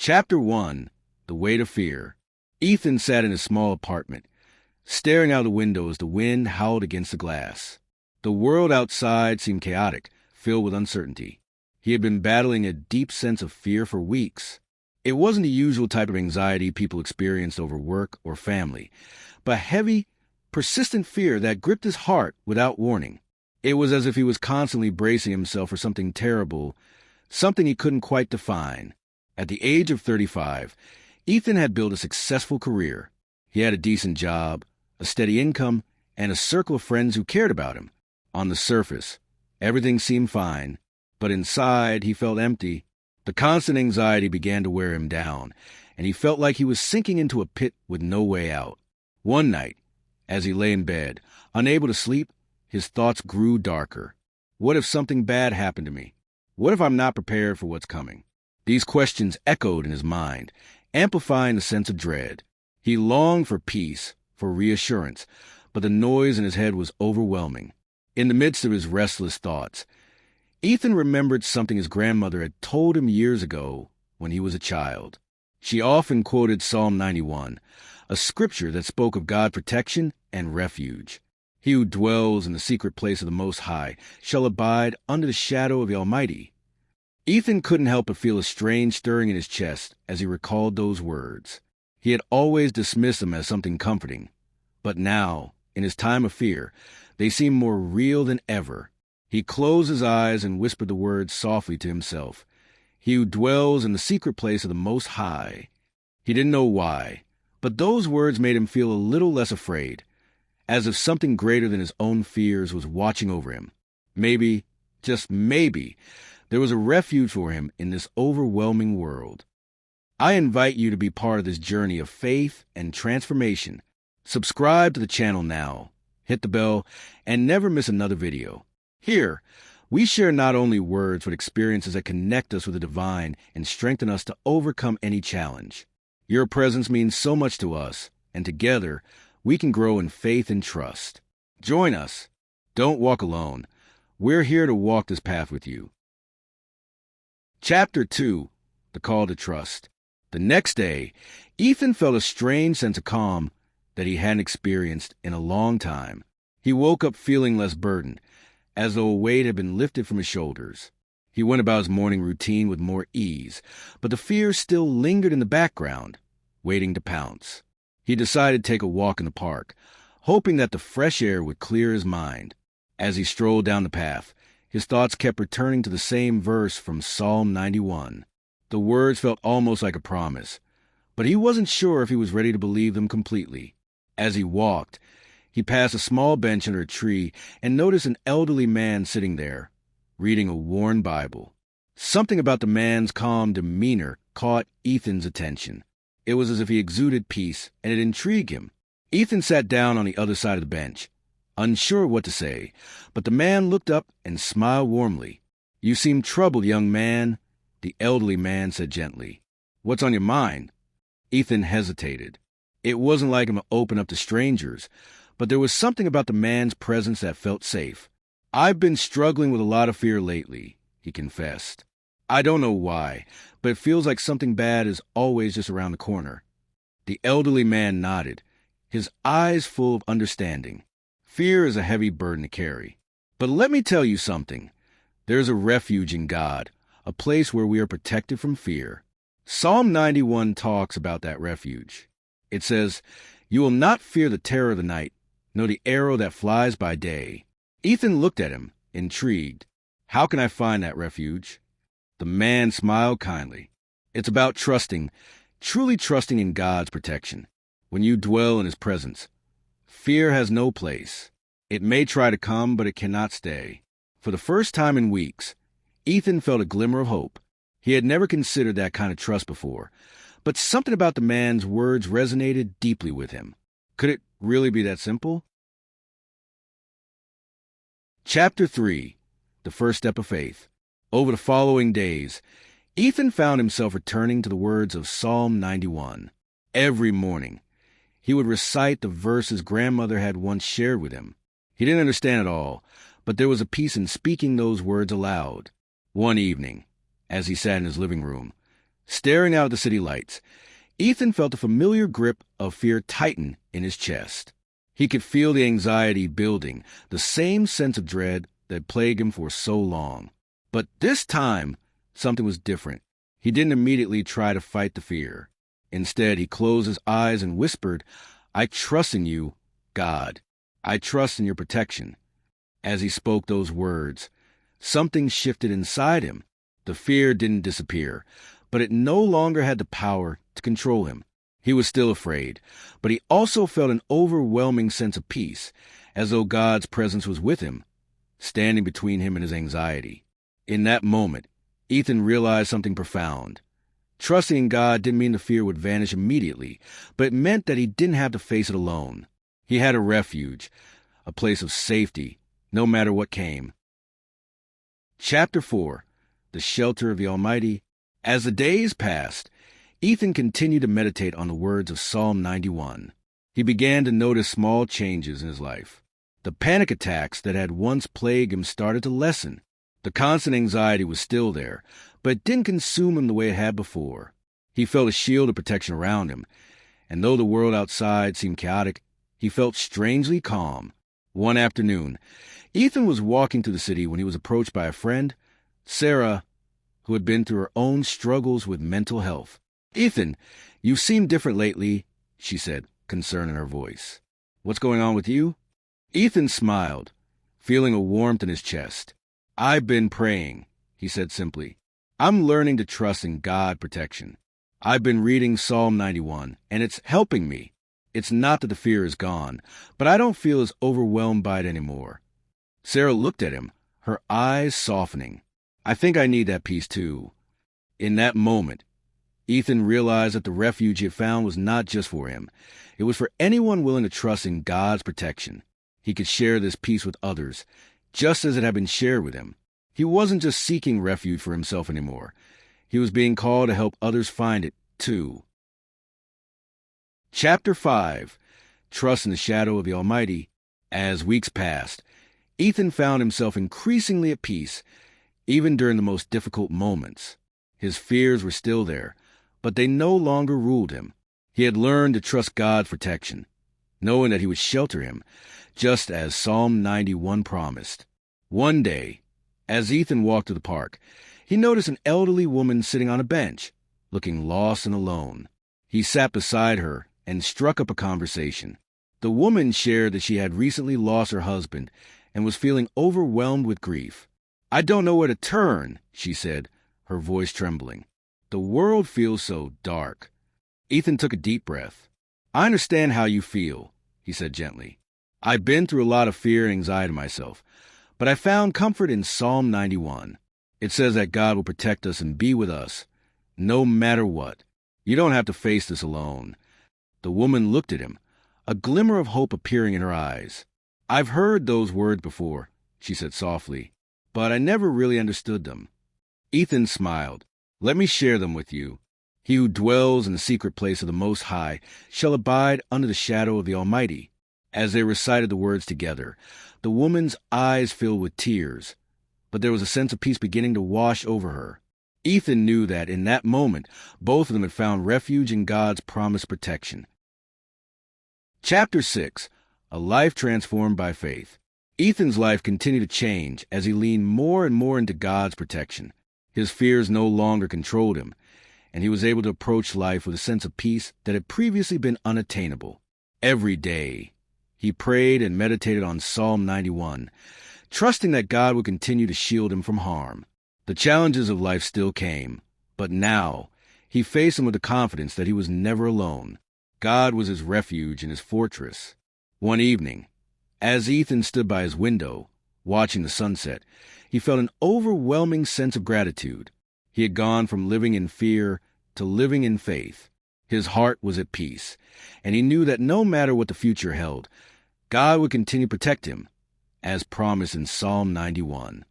Chapter 1. The Weight of Fear. Ethan sat in his small apartment, staring out the window as the wind howled against the glass. The world outside seemed chaotic, filled with uncertainty. He had been battling a deep sense of fear for weeks. It wasn't the usual type of anxiety people experienced over work or family, but heavy, persistent fear that gripped his heart without warning. It was as if he was constantly bracing himself for something terrible, something he couldn't quite define. At the age of 35, Ethan had built a successful career. He had a decent job, a steady income, and a circle of friends who cared about him. On the surface, everything seemed fine, but inside he felt empty. The constant anxiety began to wear him down, and he felt like he was sinking into a pit with no way out. One night, as he lay in bed, unable to sleep, his thoughts grew darker. What if something bad happened to me? What if I'm not prepared for what's coming? These questions echoed in his mind, amplifying the sense of dread. He longed for peace, for reassurance, but the noise in his head was overwhelming. In the midst of his restless thoughts, Ethan remembered something his grandmother had told him years ago when he was a child. She often quoted Psalm 91, a scripture that spoke of God's protection and refuge. He who dwells in the secret place of the Most High shall abide under the shadow of the Almighty. Ethan couldn't help but feel a strange stirring in his chest as he recalled those words. He had always dismissed them as something comforting, but now, in his time of fear, they seemed more real than ever. He closed his eyes and whispered the words softly to himself. He who dwells in the secret place of the Most High. He didn't know why, but those words made him feel a little less afraid, as if something greater than his own fears was watching over him. Maybe, just maybe, there was a refuge for him in this overwhelming world. I invite you to be part of this journey of faith and transformation. Subscribe to the channel now, hit the bell, and never miss another video. Here, we share not only words but experiences that connect us with the divine and strengthen us to overcome any challenge. Your presence means so much to us, and together, we can grow in faith and trust. Join us. Don't walk alone. We're here to walk this path with you. Chapter 2. The Call to Trust. The next day, Ethan felt a strange sense of calm that he hadn't experienced in a long time. He woke up feeling less burdened, as though a weight had been lifted from his shoulders. He went about his morning routine with more ease, but the fear still lingered in the background, waiting to pounce. He decided to take a walk in the park, hoping that the fresh air would clear his mind. As he strolled down the path, his thoughts kept returning to the same verse from Psalm 91. The words felt almost like a promise, but he wasn't sure if he was ready to believe them completely. As he walked, he passed a small bench under a tree and noticed an elderly man sitting there, reading a worn Bible. Something about the man's calm demeanor caught Ethan's attention. It was as if he exuded peace, and it intrigued him. Ethan sat down on the other side of the bench, unsure what to say, but the man looked up and smiled warmly. "You seem troubled, young man," the elderly man said gently. "What's on your mind?" Ethan hesitated. It wasn't like him to open up to strangers, but there was something about the man's presence that felt safe. "I've been struggling with a lot of fear lately," he confessed. "I don't know why, but it feels like something bad is always just around the corner." The elderly man nodded, his eyes full of understanding. Fear is a heavy burden to carry. But let me tell you something. There's a refuge in God, a place where we are protected from fear. Psalm 91 talks about that refuge. It says, "You will not fear the terror of the night, nor the arrow that flies by day." Ethan looked at him, intrigued. "How can I find that refuge?" The man smiled kindly. "It's about trusting, truly trusting in God's protection. When you dwell in His presence, fear has no place. It may try to come, but it cannot stay." For the first time in weeks, Ethan felt a glimmer of hope. He had never considered that kind of trust before, but something about the man's words resonated deeply with him. Could it really be that simple? Chapter 3. The First Step of Faith. Over the following days, Ethan found himself returning to the words of Psalm 91. Every morning, he would recite the verse his grandmother had once shared with him. He didn't understand it all, but there was a peace in speaking those words aloud. One evening, as he sat in his living room, Staring out at the city lights, Ethan felt a familiar grip of fear tighten in his chest. He could feel the anxiety building, the same sense of dread that plagued him for so long. But this time, something was different. He didn't immediately try to fight the fear. Instead, he closed his eyes and whispered, "I trust in you, God. I trust in your protection." As he spoke those words, something shifted inside him. The fear didn't disappear, but it no longer had the power to control him. He was still afraid, but he also felt an overwhelming sense of peace, as though God's presence was with him, standing between him and his anxiety. In that moment, Ethan realized something profound. Trusting in God didn't mean the fear would vanish immediately, but it meant that he didn't have to face it alone. He had a refuge, a place of safety, no matter what came. Chapter 4. The Shelter of the Almighty. As the days passed, Ethan continued to meditate on the words of Psalm 91. He began to notice small changes in his life. The panic attacks that had once plagued him started to lessen. The constant anxiety was still there, but it didn't consume him the way it had before. He felt a shield of protection around him, and though the world outside seemed chaotic, he felt strangely calm. One afternoon, Ethan was walking through the city when he was approached by a friend, Sarah, who had been through her own struggles with mental health. "Ethan, you seem different lately," she said, concern in her voice. "What's going on with you?" Ethan smiled, feeling a warmth in his chest. "I've been praying," he said simply. "I'm learning to trust in God's protection. I've been reading Psalm 91, and it's helping me. It's not that the fear is gone, but I don't feel as overwhelmed by it anymore." Sarah looked at him, her eyes softening. "I think I need that peace too." In that moment, Ethan realized that the refuge he had found was not just for him. It was for anyone willing to trust in God's protection. He could share this peace with others, just as it had been shared with him. He wasn't just seeking refuge for himself anymore. He was being called to help others find it, too. Chapter 5. Trust in the Shadow of the Almighty. As weeks passed, Ethan found himself increasingly at peace, even during the most difficult moments. His fears were still there, but they no longer ruled him. He had learned to trust God's protection, knowing that he would shelter him, just as Psalm 91 promised. One day, as Ethan walked to the park, he noticed an elderly woman sitting on a bench, looking lost and alone. He sat beside her and struck up a conversation. The woman shared that she had recently lost her husband and was feeling overwhelmed with grief. "I don't know where to turn," she said, her voice trembling. "The world feels so dark." Ethan took a deep breath. "I understand how you feel," he said gently. "I've been through a lot of fear and anxiety myself, but I found comfort in Psalm 91. It says that God will protect us and be with us, no matter what. You don't have to face this alone." The woman looked at him, a glimmer of hope appearing in her eyes. "I've heard those words before," she said softly, "but I never really understood them." Ethan smiled. "Let me share them with you. He who dwells in the secret place of the Most High shall abide under the shadow of the Almighty." As they recited the words together, the woman's eyes filled with tears, but there was a sense of peace beginning to wash over her. Ethan knew that in that moment, both of them had found refuge in God's promised protection. Chapter 6. A Life Transformed by Faith. Ethan's life continued to change as he leaned more and more into God's protection. His fears no longer controlled him, and he was able to approach life with a sense of peace that had previously been unattainable. Every day, he prayed and meditated on Psalm 91, trusting that God would continue to shield him from harm. The challenges of life still came, but now he faced them with the confidence that he was never alone. God was his refuge and his fortress. One evening, as Ethan stood by his window, watching the sunset, he felt an overwhelming sense of gratitude. He had gone from living in fear to living in faith. His heart was at peace, and he knew that no matter what the future held, God would continue to protect him, as promised in Psalm 91.